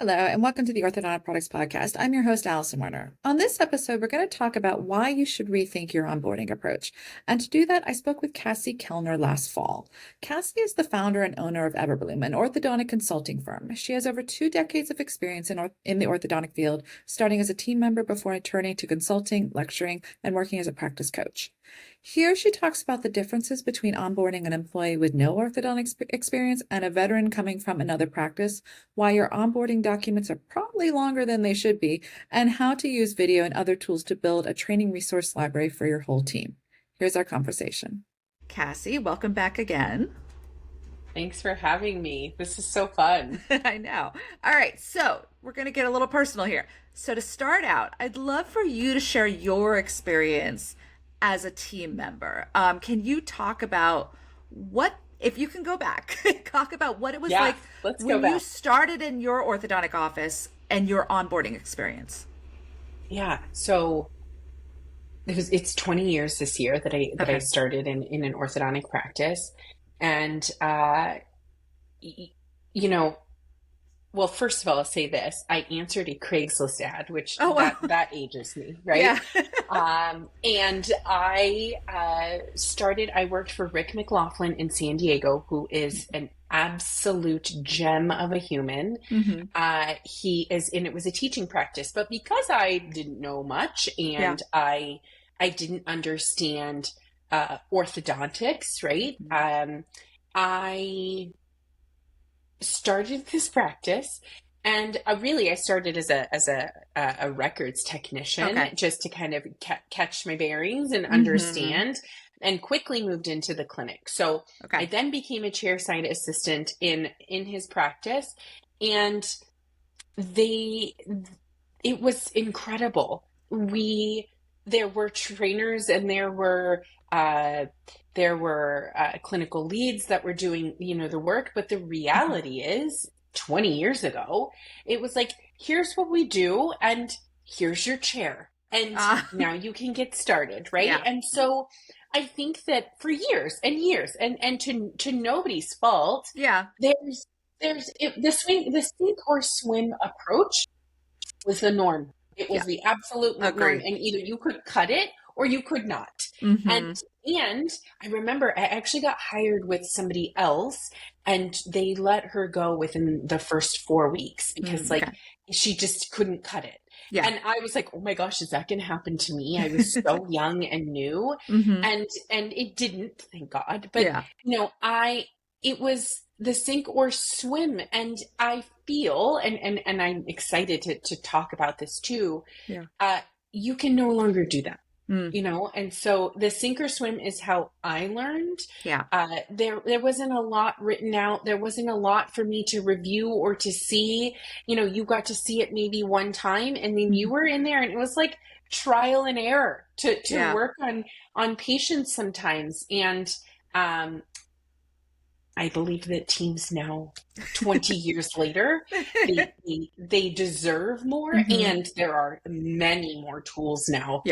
Hello, and welcome to the Orthodontic Products Podcast. I'm your host, Alison Werner. On this episode, we're going to talk about why you should rethink your onboarding approach. And to do that, I spoke with Cassie Kellner last fall. Cassie is the founder and owner of Everbloom, an orthodontic consulting firm. She has over 2 decades of experience in the orthodontic field, starting as a team member before turning to consulting, lecturing, and working as a practice coach. Here she talks about the differences between onboarding an employee with no orthodontic experience and a veteran coming from another practice, why your onboarding documents are probably longer than they should be, and how to use video and other tools to build a training resource library for your whole team. Here's our conversation. Cassie, welcome back again. Thanks for having me. This is so fun. I know. All right, so we're going to get a little personal here. So to start out, I'd love for you to share your experience as a team member. Can you talk about if you can go back, talk about what it was like when you started in your orthodontic office and your onboarding experience? Yeah. So it's 20 years this year that I started in an orthodontic practice. And, well, first of all, I'll say this. I answered a Craigslist ad, which that ages me, right? Yeah. And I worked for Rick McLaughlin in San Diego, who is an absolute gem of a human. Mm-hmm. It was a teaching practice, but because I didn't know much and I didn't understand orthodontics, right? Mm-hmm. I started this practice, and I started as a records technician, just to kind of catch my bearings and understand, and quickly moved into the clinic. So I then became a chairside assistant in his practice, and it was incredible. There were trainers, and there were clinical leads that were doing, the work. But the reality is 20 years ago, it was like, here's what we do, and here's your chair. And now you can get started. Right. Yeah. And so I think that for years and years, and to nobody's fault, there's the sink or swim approach was the norm. It was the absolute norm. And either you could cut it or you could not. Mm-hmm. And I remember I actually got hired with somebody else, and they let her go within the first 4 weeks because she just couldn't cut it. Yeah. And I was like, oh my gosh, is that going to happen to me? I was so young and new, and it didn't, thank God. But it was the sink or swim. And I feel, and I'm excited to talk about this too. Yeah. You can no longer do that. And so the sink or swim is how I learned. Yeah. There wasn't a lot written out. There wasn't a lot for me to review or to see. You got to see it maybe one time, and then you were in there, and it was like trial and error to work on patients sometimes. And I believe that teams now, 20 years later, they deserve more, and there are many more tools now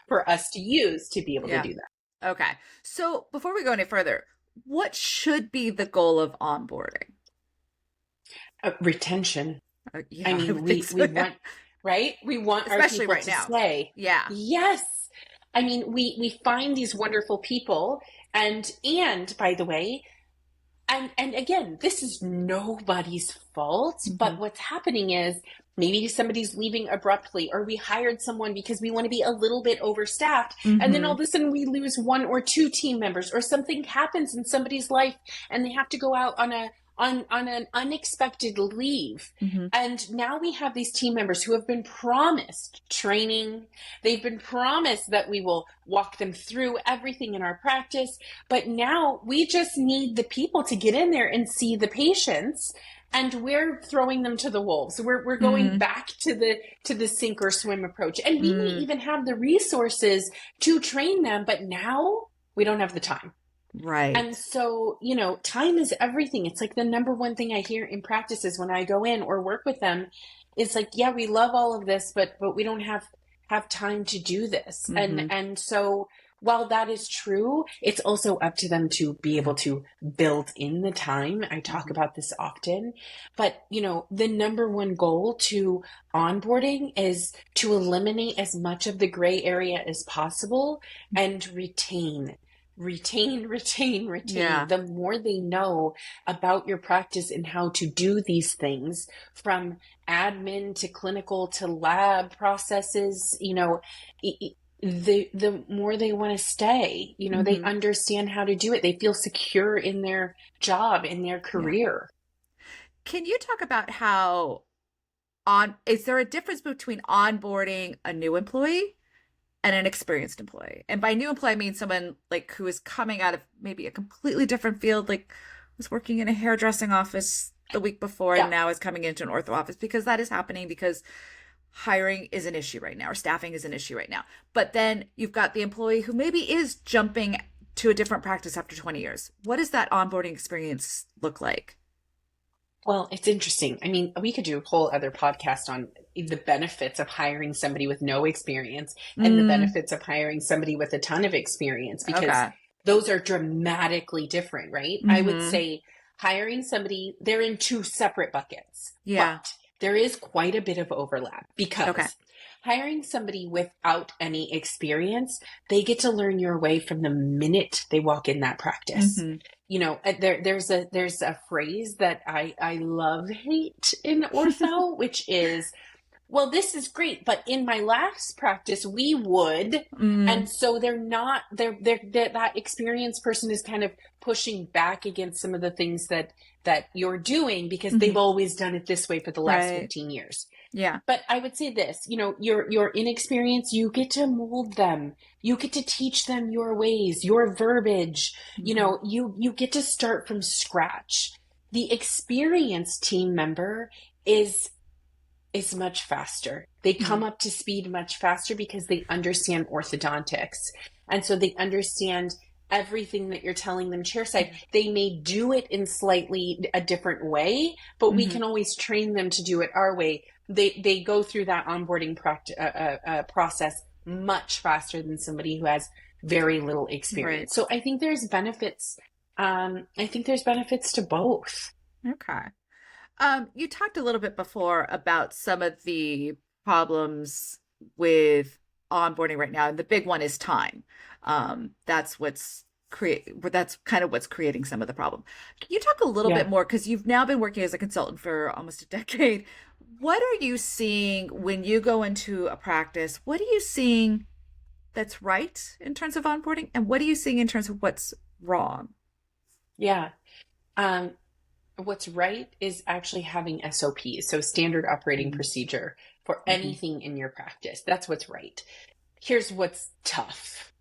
for us to use to be able to do that. Okay. So before we go any further, what should be the goal of onboarding? Retention. I mean, we want, right? We want especially our people right to now. Stay. Yeah. Yes. I mean, we find these wonderful people, and by the way, And again, this is nobody's fault, but what's happening is maybe somebody's leaving abruptly, or we hired someone because we want to be a little bit overstaffed. And then all of a sudden we lose 1 or 2 team members, or something happens in somebody's life and they have to go out on an unexpected leave. And now we have these team members who have been promised training. They've been promised that we will walk them through everything in our practice. But now we just need the people to get in there and see the patients. And we're throwing them to the wolves. We're going back to the sink or swim approach. And we may even have the resources to train them, but now we don't have the time. Right. And so, time is everything. It's like the number one thing I hear in practices when I go in or work with them. It's like, yeah, we love all of this, but we don't have time to do this. And so while that is true, it's also up to them to be able to build in the time. I talk about this often, but the number one goal to onboarding is to eliminate as much of the gray area as possible and retain. Yeah. The more they know about your practice and how to do these things, from admin to clinical to lab processes, the more they want to stay. They understand how to do it. They feel secure in their job, in their career. Can you talk about how is there a difference between onboarding a new employee and an experienced employee? And by new employee, I mean someone like who is coming out of maybe a completely different field, like was working in a hairdressing office the week before and now is coming into an ortho office, because that is happening because hiring is an issue right now, or staffing is an issue right now. But then you've got the employee who maybe is jumping to a different practice after 20 years. What does that onboarding experience look like? Well, it's interesting. I mean, we could do a whole other podcast on the benefits of hiring somebody with no experience and the benefits of hiring somebody with a ton of experience, because those are dramatically different, right? I would say hiring somebody, they're in two separate buckets. Yeah. But there is quite a bit of overlap, because hiring somebody without any experience, they get to learn your way from the minute they walk in that practice. There's a phrase that I love hate in ortho, which is, well, this is great, but in my last practice we would. And so that experienced person is kind of pushing back against some of the things that you're doing, because they've always done it this way for the last 15 years. Yeah. But I would say this, your inexperience, you get to mold them. You get to teach them your ways, your verbiage. You get to start from scratch. The experienced team member is much faster. They come up to speed much faster because they understand orthodontics. And so they understand everything that you're telling them chairside. They may do it in slightly a different way, but we can always train them to do it our way. They go through that onboarding process much faster than somebody who has very little experience. So I think there's benefits. To both. Okay. You talked a little bit before about some of the problems with onboarding right now, and the big one is time. That's kind of what's creating some of the problem. Can you talk a little bit more, because you've now been working as a consultant for almost a decade? What are you seeing when you go into a practice? What are you seeing that's right in terms of onboarding, and what are you seeing in terms of what's wrong? Yeah. What's right is actually having SOPs, so standard operating procedure, for anything in your practice. That's what's right. Here's what's tough.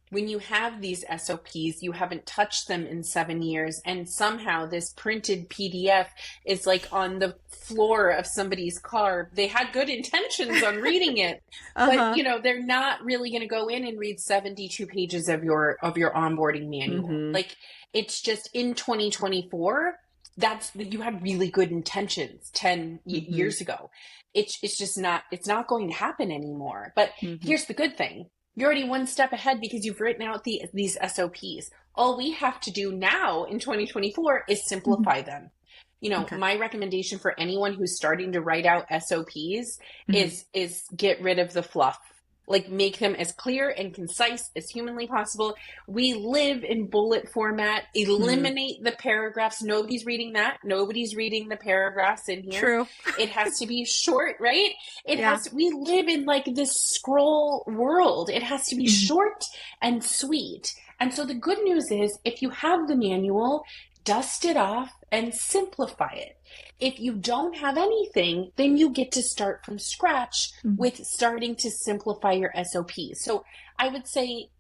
When you have these SOPs, you haven't touched them in 7 years, and somehow this printed PDF is like on the floor of somebody's car. They had good intentions on reading it, but they're not really going to go in and read 72 pages of your onboarding manual. Like, it's just in 2024. You had really good intentions 10 years ago. It's just not, it's not going to happen anymore. But here's the good thing. You're already one step ahead because you've written out these SOPs. All we have to do now in 2024 is simplify them. My recommendation for anyone who's starting to write out SOPs is get rid of the fluff. Like, make them as clear and concise as humanly possible. We live in bullet format. Eliminate the paragraphs. Nobody's reading that. Nobody's reading the paragraphs in here. True. It has to be short, right? We live in like this scroll world. It has to be short and sweet. And so the good news is, if you have the manual, dust it off and simplify it. If you don't have anything, then you get to start from scratch with starting to simplify your SOPs. So I would say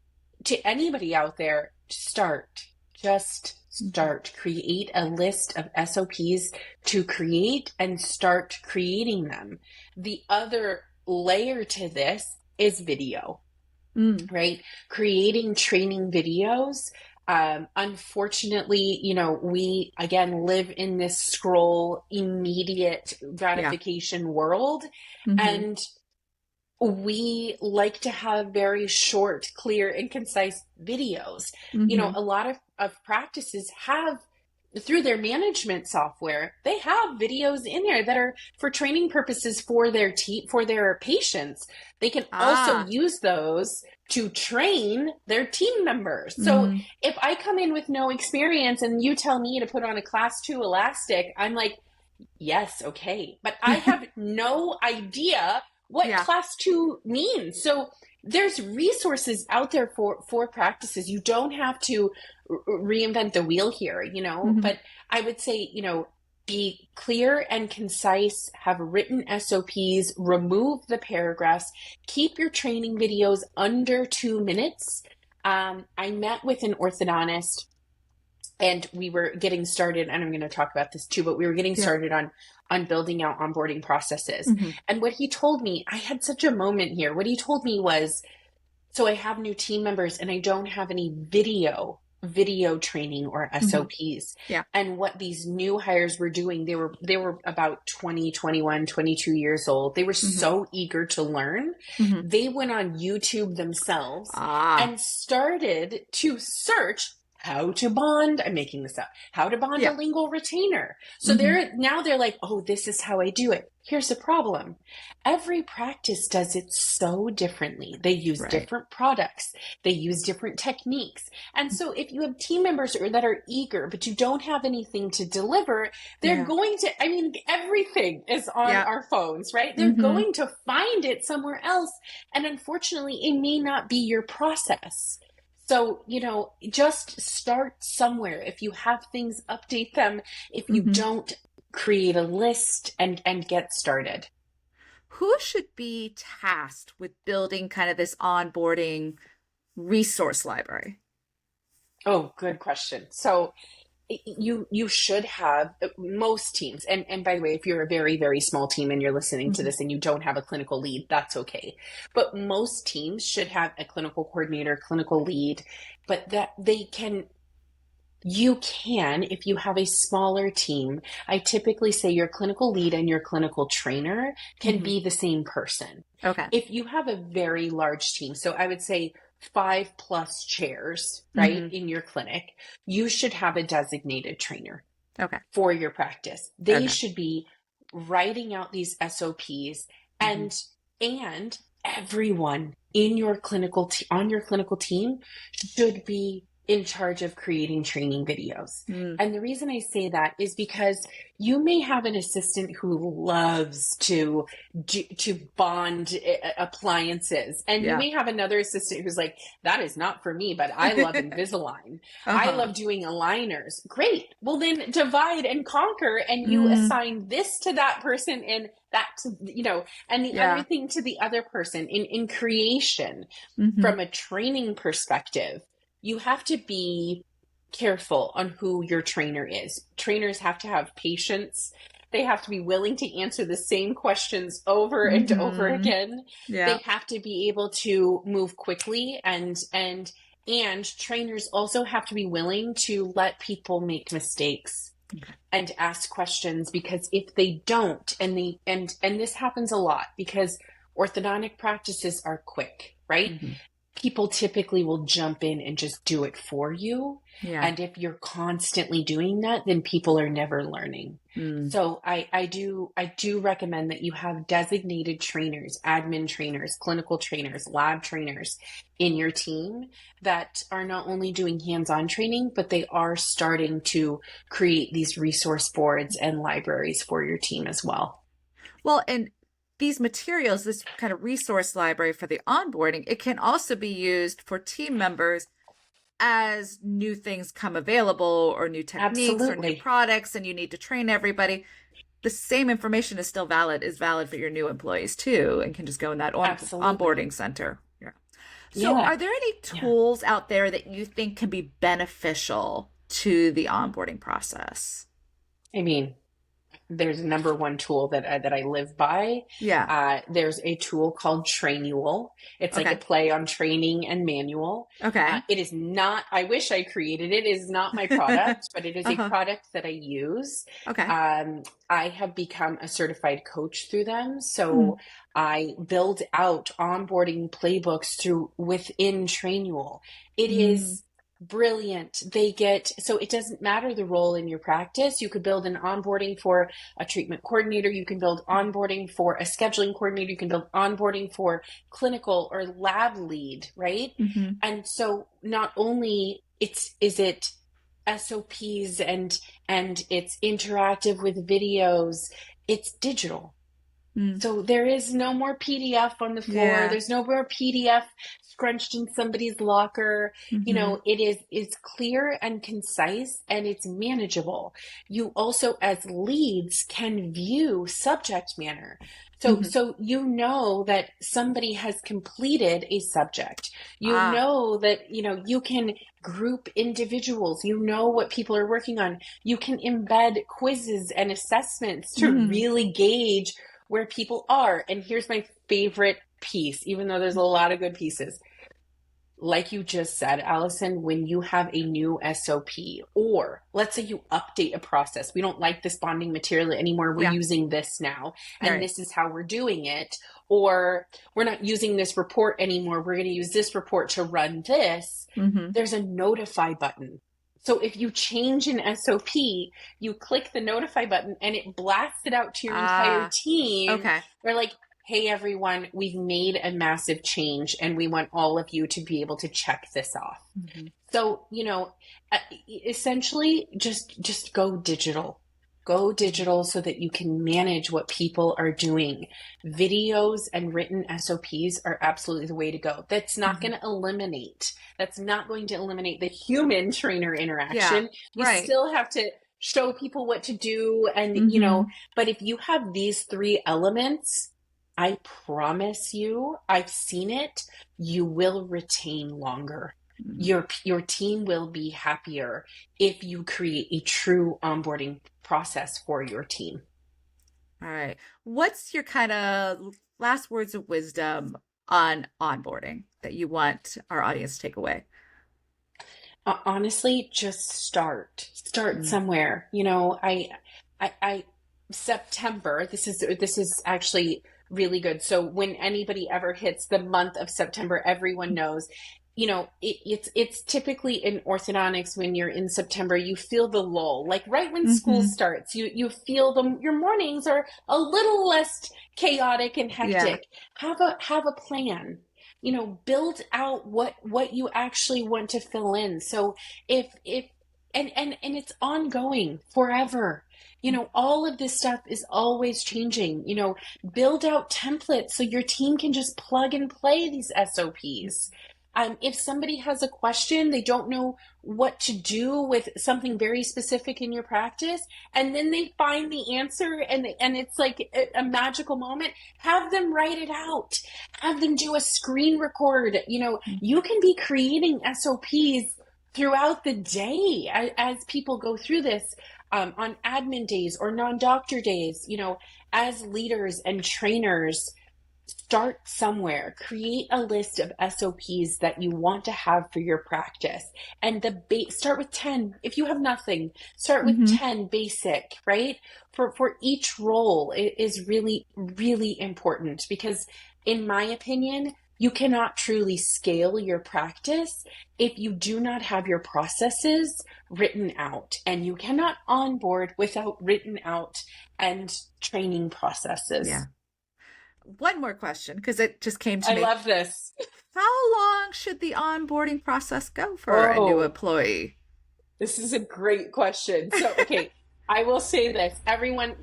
to anybody out there, just start, create a list of SOPs to create and start creating them. The other layer to this is video, right? Creating training videos. Unfortunately, we again live in this scroll immediate gratification world. And we like to have very short, clear, and concise videos. You know, Mm-hmm. a lot of practices have, through their management software, they have videos in there that are for training purposes for their for their patients. They can also Ah. use those to train their team members. So Mm-hmm. if I come in with no experience and you tell me to put on a class 2 elastic, I'm like, yes, okay. But I have no idea what Yeah. class 2 means. So there's resources out there for practices. You don't have to reinvent the wheel here, you know, Mm-hmm. but I would say, you know, be clear and concise, have written SOPs, remove the paragraphs, keep your training videos under 2 minutes. I met with an orthodontist and we were getting started, and I'm going to talk about this too, but we were getting Yeah. started on building out onboarding processes. Mm-hmm. And what he told me, I had such a moment here. What he told me was, so I have new team members and I don't have any video training or SOPs. Mm-hmm. Yeah. And what these new hires were doing, they were about 20, 21, 22 years old. They were Mm-hmm. so eager to learn. Mm-hmm. They went on YouTube themselves Ah. and started to search how to bond. I'm making this up. How to bond Yeah. a lingual retainer. So Mm-hmm. they're like, oh, this is how I do it. Here's the problem. Every practice does it so differently. They use Right. different products. They use different techniques. And so if you have team members that are eager, but you don't have anything to deliver, they're Yeah. going to, I mean, everything is on Yeah. our phones, right? They're Mm-hmm. going to find it somewhere else. And unfortunately, it may not be your process. So, you know, just start somewhere. If you have things, update them. If you Mm-hmm. don't, create a list and get started. Who should be tasked with building kind of this onboarding resource library? Oh, good question. So you should have, most teams, and by the way, if you're a very, very small team and you're listening to Mm-hmm. this and you don't have a clinical lead, that's okay. But most teams should have a clinical coordinator, clinical lead, but that you can, if you have a smaller team, I typically say your clinical lead and your clinical trainer can Mm-hmm. be the same person. Okay. If you have a very large team, so I would say 5+ chairs, right, Mm-hmm. in your clinic, you should have a designated trainer Okay. for your practice. They Okay. should be writing out these SOPs, Mm-hmm. and everyone in your on your clinical team should be in charge of creating training videos. Mm. And the reason I say that is because you may have an assistant who loves to bond appliances, and you Yeah. may have another assistant who's like, that is not for me, but I love Invisalign. I Uh-huh. love doing aligners. Great. Well, then divide and conquer, and you assign this to that person and that to, you know, and the Yeah. other thing to the other person. In creation, Mm-hmm. from a training perspective, you have to be careful on who your trainer is. Trainers have to have patience. They have to be willing to answer the same questions over and over Mm-hmm. again. Yeah. They have to be able to move quickly, and trainers also have to be willing to let people make mistakes and ask questions, because if they don't, and this happens a lot because orthodontic practices are quick, right? Mm-hmm. People typically will jump in and just do it for you. Yeah. And if you're constantly doing that, then people are never learning. Mm. So I do recommend that you have designated trainers, admin trainers, clinical trainers, lab trainers in your team that are not only doing hands-on training, but they are starting to create these resource boards and libraries for your team as well. Well, and these materials, this kind of resource library for the onboarding, it can also be used for team members as new things come available, or new techniques or new products, and you need to train everybody. The same information is still valid for your new employees too, and can just go in that onboarding center. Yeah. So are there any tools out there that you think can be beneficial to the onboarding process? I mean, there's a number one tool that I live by. Yeah. There's a tool called Trainual. It's like a play on training and manual. Okay. It is not, I wish I created it. It is not my product, but it is a Uh-huh. product that I use. Okay. I have become a certified coach through them. So I build out onboarding playbooks within Trainual. It is brilliant. So it doesn't matter the role in your practice. You could build an onboarding for a treatment coordinator. You can build onboarding for a scheduling coordinator. You can build onboarding for clinical or lab lead, right? And so not only is it SOPs and it's interactive with videos, it's digital. So there is no more PDF on the floor. Yeah. There's no more PDF scrunched in somebody's locker. You know, it's clear and concise, and it's manageable. You also, as leads, can view subject matter. So you know that somebody has completed a subject. You know that, you can group individuals. You know what people are working on. You can embed quizzes and assessments to really gauge where people are. And here's my favorite piece, even though there's a lot of good pieces. Like you just said, Alison, when you have a new SOP, or let's say you update a process, we don't like this bonding material anymore. We're using this now, and this is how we're doing it. Or we're not using this report anymore. We're going to use this report to run this. There's a notify button. So if you change an SOP, you click the notify button and it blasts it out to your entire team. Okay. They're like, hey, everyone, we've made a massive change and we want all of you to be able to check this off. So, essentially just go digital. Go digital so that you can manage what people are doing. Videos and written SOPs are absolutely the way to go. That's not going to eliminate the human trainer interaction. You still have to show people what to do. And, but if you have these three elements, I promise you, I've seen it, you will retain longer. Your team will be happier if you create a true onboarding process for your team. All right. What's your kind of last words of wisdom on onboarding that you want our audience to take away? Honestly, just start somewhere. September, this is actually really good. So when anybody ever hits the month of September, everyone knows, it's typically in orthodontics when you're in September, you feel the lull, like right when school starts, you feel your mornings are a little less chaotic and hectic. Have a plan, build out what you actually want to fill in. So if it's ongoing forever. All of this stuff is always changing. Build out templates so your team can just plug and play these SOPs. If somebody has a question, they don't know what to do with something very specific in your practice, and then they find the answer and it's like a magical moment, have them write it out. Have them do a screen record. You can be creating SOPs throughout the day as people go through this. On admin days or non-doctor days, as leaders and trainers, start somewhere. Create a list of SOPs that you want to have for your practice. And start with 10. If you have nothing, start with 10 basic, right? For each role, it is really, really important because in my opinion, you cannot truly scale your practice if you do not have your processes written out, and you cannot onboard without written out and training processes. Yeah. One more question, because it just came to me. I love this. How long should the onboarding process go for a new employee? This is a great question. So, okay, I will say this. Everyone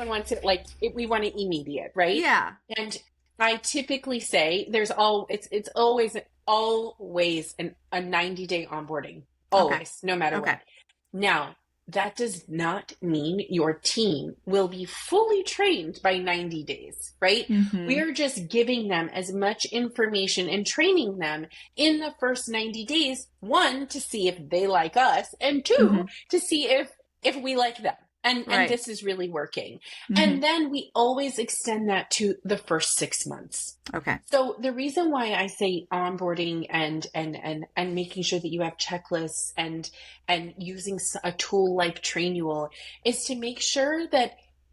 wants it we want it immediate, right? Yeah. And I typically say it's always a 90-day onboarding. Always, no matter what. Now, that does not mean your team will be fully trained by 90 days, right? We are just giving them as much information and training them in the first 90 days, one, to see if they like us, and two, to see if we like them. And this is really working. Mm-hmm. And then we always extend that to the first 6 months. Okay. So the reason why I say onboarding and making sure that you have checklists and using a tool like Trainual is to make sure that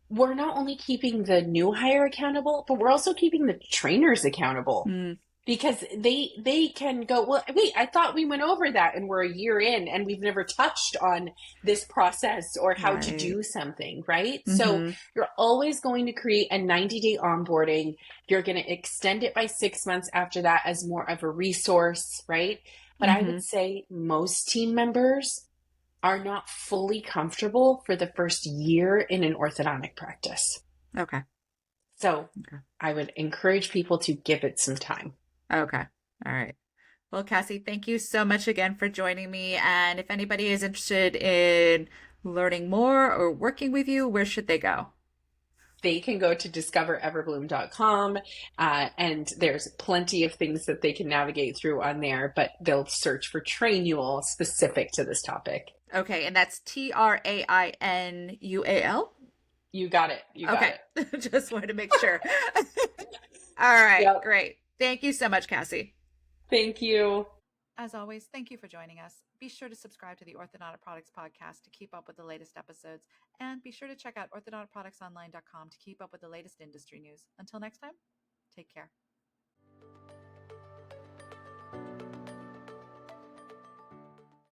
we're not only keeping the new hire accountable, but we're also keeping the trainers accountable. Because they can go, well, wait, I thought we went over that and we're a year in and we've never touched on this process or how to do something, right? Mm-hmm. So you're always going to create a 90-day onboarding. You're going to extend it by 6 months after that as more of a resource, right? But I would say most team members are not fully comfortable for the first year in an orthodontic practice. Okay. So I would encourage people to give it some time. Okay. All right. Well, Cassie, thank you so much again for joining me. And if anybody is interested in learning more or working with you, where should they go? They can go to discovereverbloom.com and there's plenty of things that they can navigate through on there, but they'll search for Trainual specific to this topic. Okay. And that's Trainual? You got it. You got it. Just wanted to make sure. All right. Yep. Great. Thank you so much, Cassie. Thank you. As always, thank you for joining us. Be sure to subscribe to the Orthodontic Products Podcast to keep up with the latest episodes. And be sure to check out orthodonticproductsonline.com to keep up with the latest industry news. Until next time, take care.